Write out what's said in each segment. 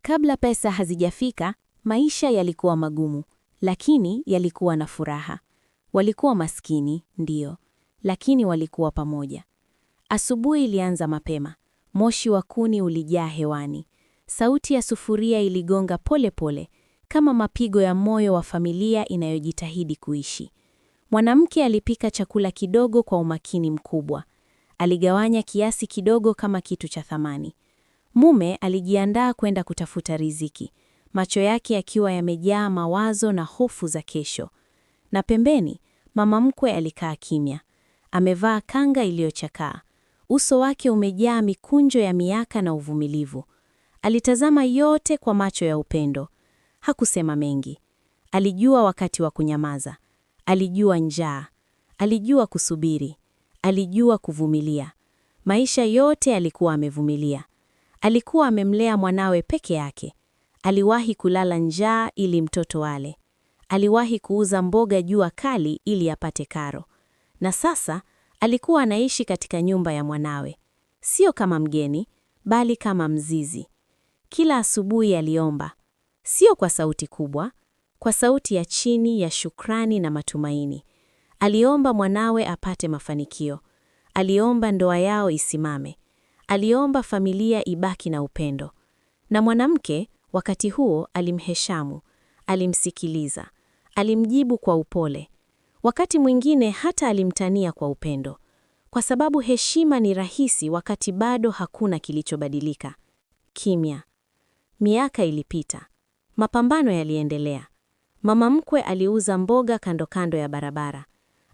Kabla pesa hazijafika, maisha yalikuwa magumu, lakini yalikuwa na furaha. Walikuwa maskini, ndiyo, lakini walikuwa pamoja. Asubuhi ilianza mapema. Moshi wa kuni ulijaa hewani. Sauti ya sufuria iligonga pole pole, kama mapigo ya moyo wa familia inayojitahidi kuishi. Mwanamke alipika chakula kidogo kwa umakini mkubwa. Aligawanya kiasi kidogo kama kitu cha thamani. Mume alijiandaa kwenda kutafuta riziki, macho yake yakiwa yamejaa mawazo na hofu za kesho. Na pembeni, mama mkwe alikaa kimya. Amevaa kanga iliyochakaa. Uso wake umejaa mikunjo ya miaka na uvumilivu. Alitazama yote kwa macho ya upendo. Hakusema mengi. Alijua wakati wa kunyamaza. Alijua njaa. Alijua kusubiri. Alijua kuvumilia. Maisha yote alikuwa amevumilia. Alikuwa amemlea mwanawe peke yake. Aliwahi kulala njaa ili mtoto ale. Aliwahi kuuza mboga jua kali ili apate karo. Na sasa alikuwa anaishi katika nyumba ya mwanawe. Sio kama mgeni, bali kama mzizi. Kila asubuhi aliomba. Sio kwa sauti kubwa, kwa sauti ya chini ya shukrani na matumaini. Aliomba mwanawe apate mafanikio. Aliomba ndoa yao isimame. Aliomba familia ibaki na upendo. Na mwanamke wakati huo alimheshamu, alimsikiliza, alimjibu kwa upole. Wakati mwingine hata alimtania kwa upendo. Kwa sababu heshima ni rahisi wakati bado hakuna kilichobadilika. Kimya. Miaka ilipita. Mapambano yaliendelea. Mama mkwe aliuza mboga kando kando ya barabara.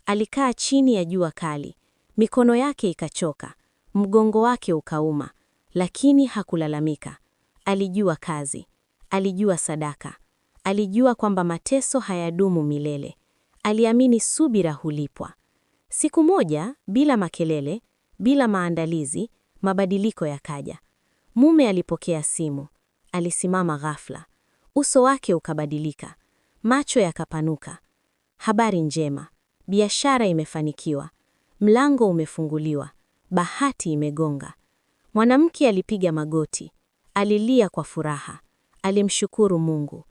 Alikaa chini ya jua kali. Mikono yake ikachoka. Mgongo wake ukauma. Lakini hakulalamika. Alijua kazi. Alijua sadaka. Alijua kwamba mateso hayadumu milele. Aliamini subira hulipwa. Siku moja, bila makelele, bila maandalizi, mabadiliko yakaja. Mume alipokea simu. Alisimama ghafla. Uso wake ukabadilika. Macho yakapanuka. Habari njema. Biashara imefanikiwa. Mlango umefunguliwa. Bahati imegonga. Mwanamke alipiga magoti. Alilia kwa furaha. Alimshukuru Mungu.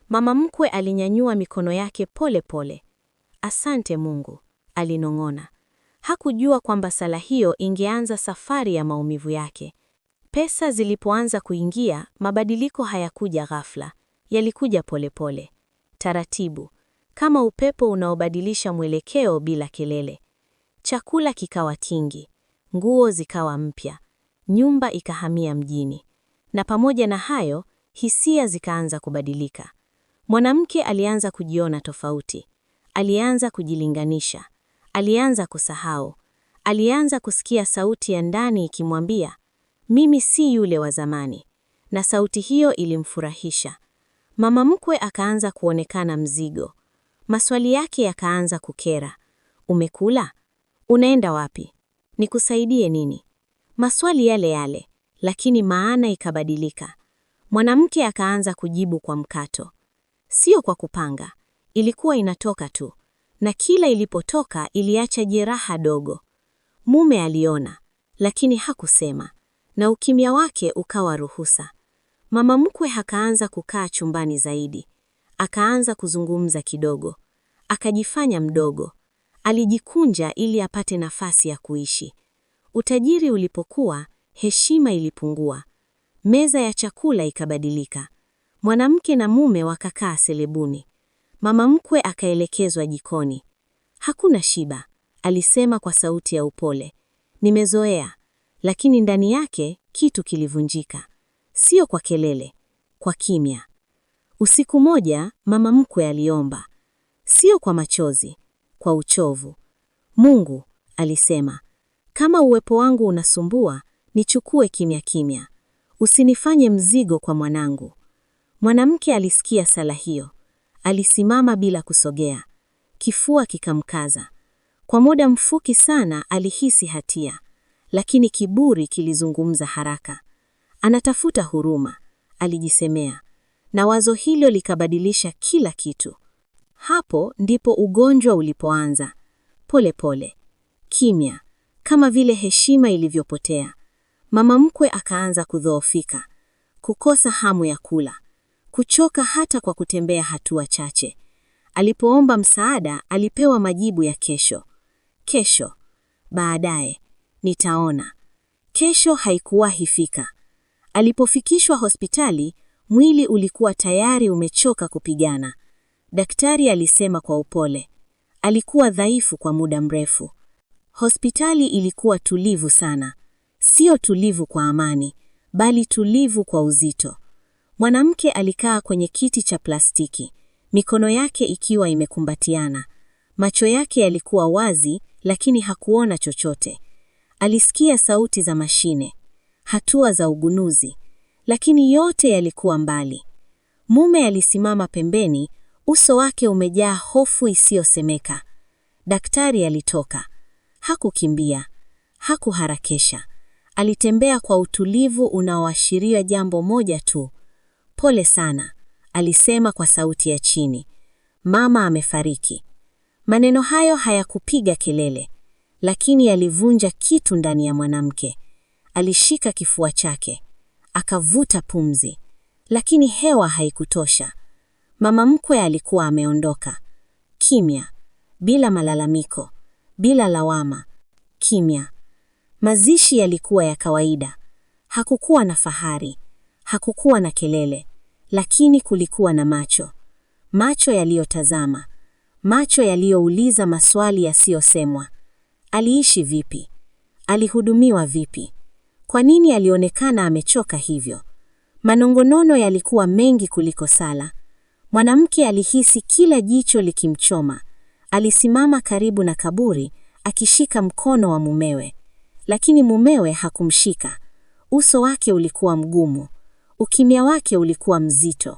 Mama mkwe alinyanyua mikono yake pole pole. Asante Mungu, alinong'ona. Hakujua kwamba sala hiyo ingeanza safari ya maumivu yake. Pesa zilipoanza kuingia, mabadiliko hayakuja ghafla. Yalikuja pole pole. Taratibu. Kama upepo unaobadilisha mwelekeo bila kelele. Chakula kikawa kingi. Nguo zikawa mpya. Nyumba ikahamia mjini. Na pamoja na hayo, hisia zikaanza kubadilika. Mwanamke alianza kujiona tofauti. Alianza kujilinganisha. Alianza kusahau. Alianza kusikia sauti ya ndani ikimwambia, mimi si yule wa zamani. Na sauti hiyo ilimfurahisha. Mama mkwe akaanza kuonekana mzigo. Maswali yake yakaanza kukera. Umekula? Unaenda wapi? Nikusaidie nini? Maswali yale yale, lakini maana ikabadilika. Mwanamke akaanza kujibu kwa mkato. Sio kwa kupanga. Ilikuwa inatoka tu. Na kila ilipotoka iliacha jeraha dogo. Mume aliona, lakini hakusema. Na ukimya wake ukawa ruhusa. Mama mkwe akaanza kukaa chumbani zaidi. Akaanza kuzungumza kidogo. Akajifanya mdogo. Alijikunja ili apate nafasi ya kuishi. Utajiri ulipokuwa, heshima ilipungua. Meza ya chakula ikabadilika. Mwanamke na mume wakakaa sebuleni. Mama mkwe akaelekezwa jikoni. Hakuna shiba, alisema kwa sauti ya upole. Nimezoea, lakini ndani yake kitu kilivunjika. Sio kwa kelele, kwa kimya. Usiku moja, mama mkwe aliomba. Sio kwa machozi, kwa uchovu. Mungu, alisema, kama uwepo wangu unasumbua, nichukue kimya kimya. Usinifanye mzigo kwa mwanangu. Mwanamke alisikia sala hiyo. Alisimama bila kusogea. Kifua kikamkaza. Kwa muda mfupi sana alihisi hatia, lakini kiburi kilizungumza haraka. Anatafuta huruma, alijisemea. Na wazo hilo likabadilisha kila kitu. Hapo ndipo ugonjwa ulipoanza. Pole pole. Kimya, kama vile heshima ilivyopotea. Mama mkwe akaanza kudhoofika. kukosa hamu ya kula, kuchoka hata kwa kutembea hatua chache. Alipoomba msaada, alipewa majibu ya kesho. Kesho, baadaye, nitaona. Kesho haikuwahi fika. Alipofikishwa hospitali, mwili ulikuwa tayari umechoka kupigana. Daktari alisema kwa upole. Alikuwa dhaifu kwa muda mrefu. Hospitali ilikuwa tulivu sana. Sio tulivu kwa amani, bali tulivu kwa uzito. Mwanamke alikaa kwenye kiti cha plastiki, mikono yake ikiwa imekumbatiana. Macho yake yalikuwa wazi, lakini hakuona chochote. Alisikia sauti za mashine, hatua za ugunuzi, lakini yote yalikuwa mbali. Mume alisimama pembeni, uso wake umejaa hofu isiyosemeka. Daktari alitoka. Hakukimbia, hakuharakisha. Alitembea kwa utulivu unaoashiria jambo moja tu. Pole sana, alisema kwa sauti ya chini. Mama amefariki. Maneno hayo hayakupiga kelele, lakini yalivunja kitu ndani ya mwanamke. Alishika kifua chake, akavuta pumzi, lakini hewa haikutosha. Mama mkwe alikuwa ameondoka. Kimya, bila malalamiko, bila lawama. Kimya. Mazishi yalikuwa ya kawaida. Hakukuwa na fahari, hakukuwa na kelele, lakini kulikuwa na macho. Macho yaliyotazama, macho yaliyouliza maswali yasiyosemwa. Aliishi vipi? Alihudumiwa vipi? Kwa nini alionekana amechoka hivyo? Manongonono yalikuwa mengi kuliko sala. Mwanamke alihisi kila jicho likimchoma. Alisimama karibu na kaburi, akishika mkono wa mumewe. Lakini mumewe hakumshika. Uso wake ulikuwa mgumu. Ukimya wake ulikuwa mzito.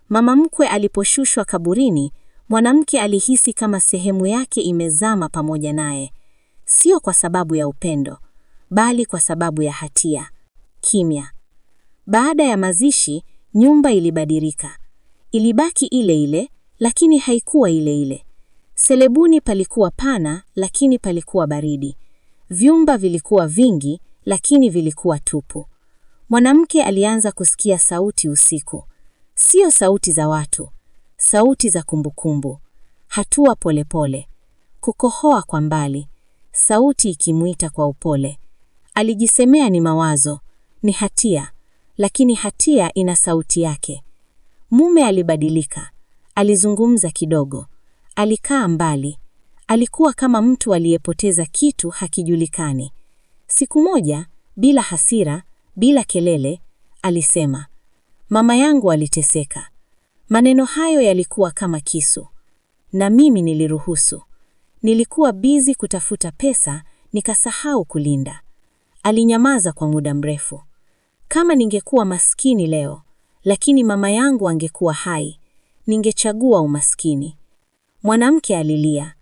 Mama mkwe aliposhushwa kaburini, mwanamke alihisi kama sehemu yake imezama pamoja naye. Sio kwa sababu ya upendo, bali kwa sababu ya hatia. Kimya. Baada ya mazishi, nyumba ilibadilika. Ilibaki ile ile, lakini haikuwa ile ile. Selebuni palikuwa pana, lakini palikuwa baridi. Vyumba vilikuwa vingi, lakini vilikuwa tupu. Mwanamke alianza kusikia sauti usiku. Sio sauti za watu, sauti za kumbukumbu. Hatua polepole, kukohoa kwa mbali, sauti ikimuita kwa upole. Alijisemea ni mawazo, ni hatia, lakini hatia ina sauti yake. Mume alibadilika, alizungumza kidogo, alikaa mbali. Alikuwa kama mtu aliyepoteza kitu hakijulikani. Siku moja, bila hasira, bila kelele, alisema, mama yangu aliteseka. Maneno hayo yalikuwa kama kisu. Na mimi niliruhusu. Nilikuwa bizi kutafuta pesa, nikasahau kulinda. Alinyamaza kwa muda mrefu. Kama ningekuwa maskini leo, lakini mama yangu angekuwa hai, ningechagua umaskini. Mwanamke alilia.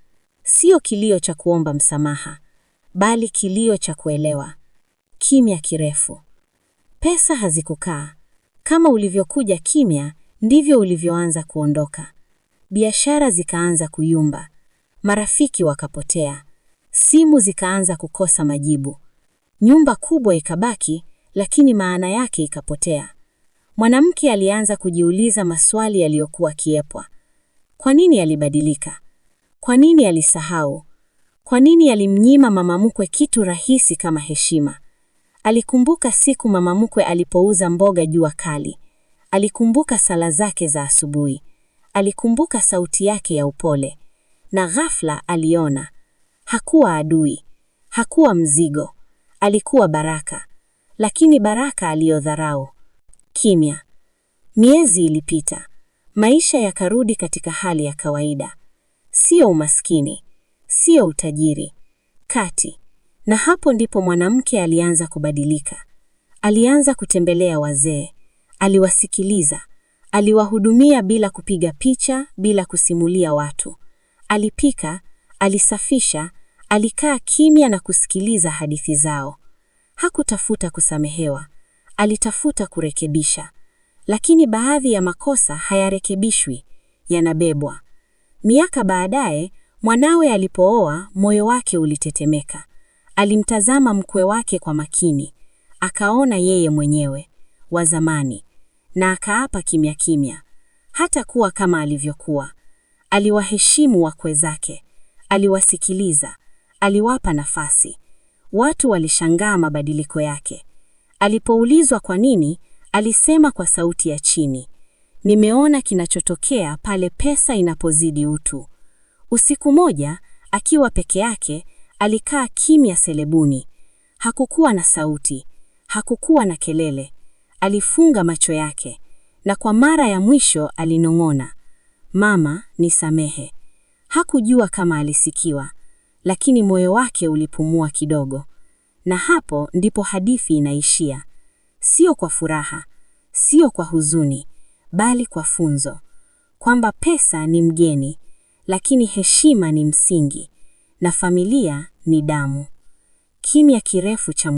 Sio kilio cha kuomba msamaha, bali kilio cha kuelewa. Kimya kirefu. Pesa hazikukaa. Kama ulivyokuja kimya, ndivyo ulivyoanza kuondoka. Biashara zikaanza kuyumba. Marafiki wakapotea. Simu zikaanza kukosa majibu. Nyumba kubwa ikabaki, lakini maana yake ikapotea. Mwanamke alianza kujiuliza maswali yaliyokuwa kiepwa. Kwa nini alibadilika? Kwa nini alisahau? Kwa nini alimnyima mama mkwe kitu rahisi kama heshima? Alikumbuka siku mama mkwe alipouza mboga jua kali. Alikumbuka sala zake za asubuhi. Alikumbuka sauti yake ya upole. Na ghafla aliona. Hakuwa adui. Hakuwa mzigo. Alikuwa baraka. Lakini baraka aliyodharau. Kimya. Miezi ilipita. Maisha yakarudi katika hali ya kawaida. Sio umaskini. Sio utajiri. Kati. Na hapo ndipo mwanamke alianza kubadilika. Alianza kutembelea wazee. Aliwasikiliza. Aliwahudumia bila kupiga picha, bila kusimulia watu. Alipika, alisafisha, alikaa kimya na kusikiliza hadithi zao. Hakutafuta kusamehewa. Alitafuta kurekebisha. Lakini baadhi ya makosa hayarekebishwi, yanabebwa. Miaka baadaye, mwanawe alipooa, moyo wake ulitetemeka. Alimtazama mkwe wake kwa makini. Akaona yeye mwenyewe. wa zamani, na akaapa kimya kimya. Hata kuwa kama alivyokuwa. Aliwaheshimu wakwe zake, aliwasikiliza, aliwapa nafasi. Watu walishangaa mabadiliko yake. Alipoulizwa kwa nini, alisema kwa sauti ya chini, nimeona kinachotokea pale pesa inapozidi utu. Usiku moja, akiwa peke yake, alikaa kimya sebuleni. Hakukuwa na sauti, hakukuwa na kelele. Alifunga macho yake, na kwa mara ya mwisho alinong'ona, mama, nisamehe. Hakujua kama alisikiwa, lakini moyo wake ulipumua kidogo. Na hapo ndipo hadithi inaishia. Sio kwa furaha, sio kwa huzuni, bali kwa funzo. Kwamba pesa ni mgeni, lakini heshima ni msingi, na familia ni damu. Kimya kirefu cha